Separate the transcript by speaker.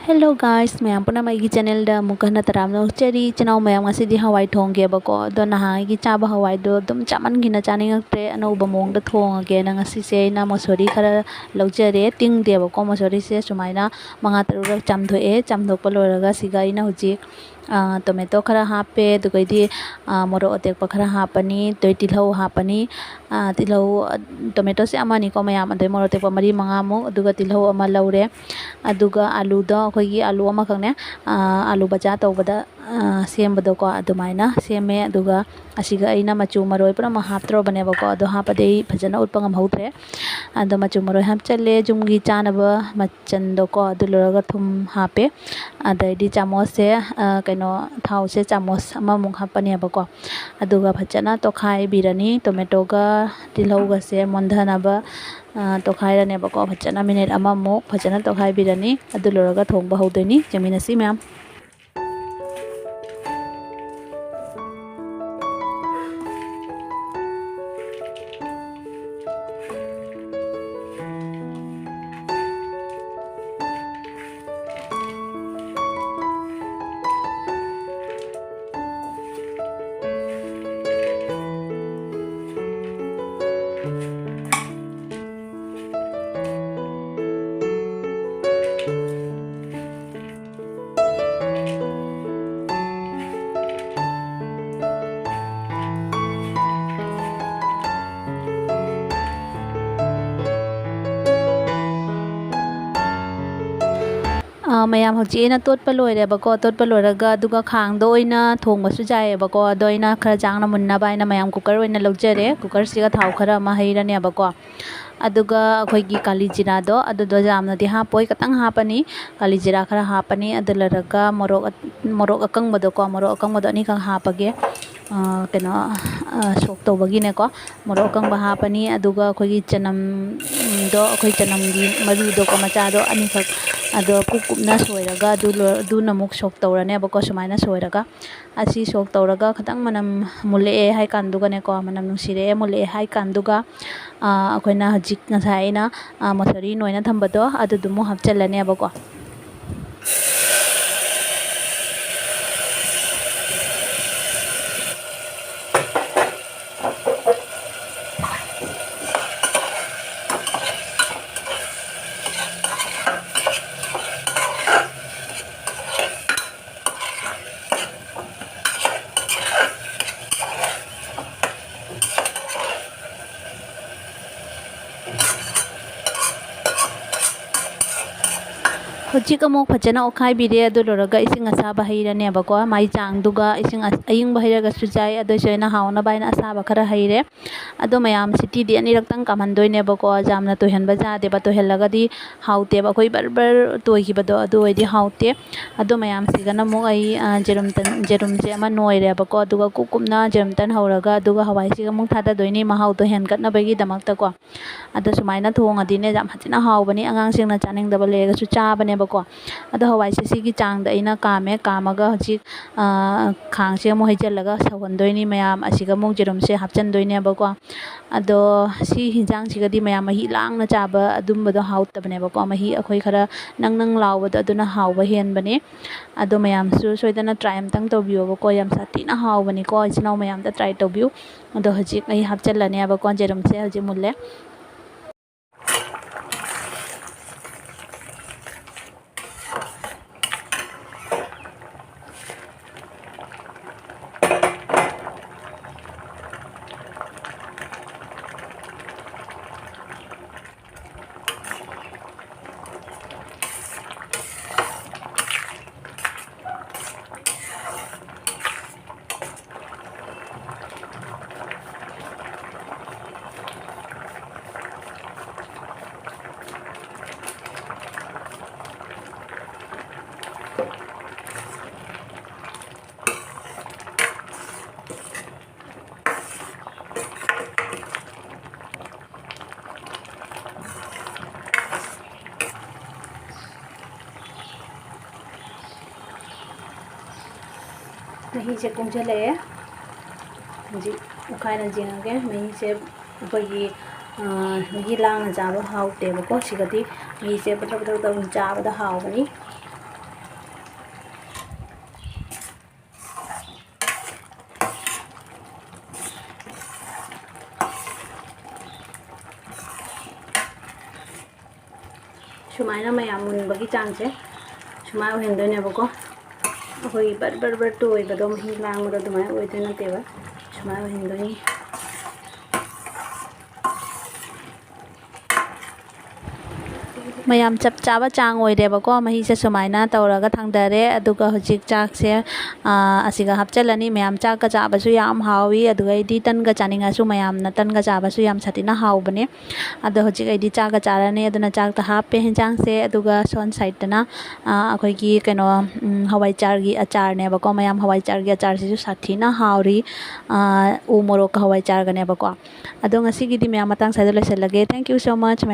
Speaker 1: Hello guys, mayam puna mai gi channel da muka na taram no cheri channel mayam ngasi di hawai thong ge ba ko do na ha gi cha ba hawai do dum chaman gi na chani ngak te ano ba mong da thong ge na ngasi se na mosori khara laujare ting de ba ko mosori se sumaina manga taru cham tho e cham thok pa lora ga siga ina huji tomato khara hape du di moro otek pa khara hapani toi tilhau hapani tilhau tomato se amani ko mayam ade moro otek pa mari manga mo aduga tilhau ama laure aduga alu da khoi alu ama khang ne alu baja tawbada sembado ko adumaina seme aduga asiga aina machu maroi pura ma haptro bane ba ko ado hapade phajana utpangam hautre ado machu maroi hapchale jumgi chanaba machan do ko adu loraga thum hape adai chamos se kaino thau se chamos ama mung hapani ba ko aduga phajana to khai birani tomato ga tilhau ga se mondhana ba to khai rane ba ko phajana minute ama muk phajana to khai birani adu loraga thong ba hodoni yengminasi ma'am mayam hoji na tot pa loire ba ko tot pa loraga duga khang do ina thong ba su jai ba ko do ina khara jang na munna ba ina mayam cooker oina laujare cooker siga thau khara ma heirane ba ko aduga akhoi gi kali jira do adu do jamna di ha poi katang hapani kali jira khara hapani adu laraga morok akang ba do ko morok akang ba do ni ka hapage keno sok to bagi ne ko morok akang ba hapani aduga akhoi gi chanam do akhoi chanam gi maru do ko macha do ani khak ado kukupna soiraga du namuk sok tawrane ba ko sumaina soiraga asi sok tawraga khatang manam mule hai kanduga ne ko manam nungsire mule hai kanduga akoina hajik ngasai na mosori noina thambado adu dumu hapchalane ba ko hojik amok phajana okhai bire adu loraga ising asaba heirane ba ko mai chang duga ising aying ba heiraga sujai adu soina hauna baina asaba khara heire adu mayam city di ani raktang kamhandoi ne ba ko jamna to hen ba ja de ba to helaga di haute ba khoi barbar to hi ba do adu oi di haute adu mayam sigana mo ai jerum se ama noire ba ko duga kukumna jerum tan hauraga duga hawai siga mung thada doini mahau to hen kat na bagi damak ta ko adu sumaina thong adine jam hatina haw bani angang sing na chaning da ba lega su cha bane ba ko ado hawai se sigi chang da ina kame kamaga hojik khang se mo hejalaga sawondoini mayam asiga mung jerum se hapchandoine ba ko ado si hinjang siga di mayam hi lang na chaba adum ba do haut tabane ba ko mahi akhoi khara nang law ba do aduna haw ba hen bane ado mayam su soidana try am tang toubiyu ba ko yam sati na haw bani ko isnaw mayam da try toubiyu ado hojik ai hapchalane ba ko jerum se hojik mulle मही से कुंजले जी उखाना जिंगे मही से बगी मही लांग जाब haute बको सिगदी मही से पत्र पत्र चाबद हावनी sumaina mayam munbagi changse sumai ohendonebako akhoi bar bar bar toibado mahi langbado dumai oidona teba sumai ohendoni mayam chap chaba chang oirebako mahi se sumaina tawraga thangdare aduga hojik chak se asiga hapchalani mayam chak ka chabasu yam hawi aduga idi tan ga chaningasu mayam na tan ga chabasu yam satina hawbane adu hojik idi chak ga charani aduna chak ta happe hinjang se aduga son side na akhoi gi keno hawai char gi achar ne bako mayam hawai char gi achar sisu sathina hawri u morok hawai char ga ne bako adu ngasi gi di mayam matang sa do loisalage thank you so much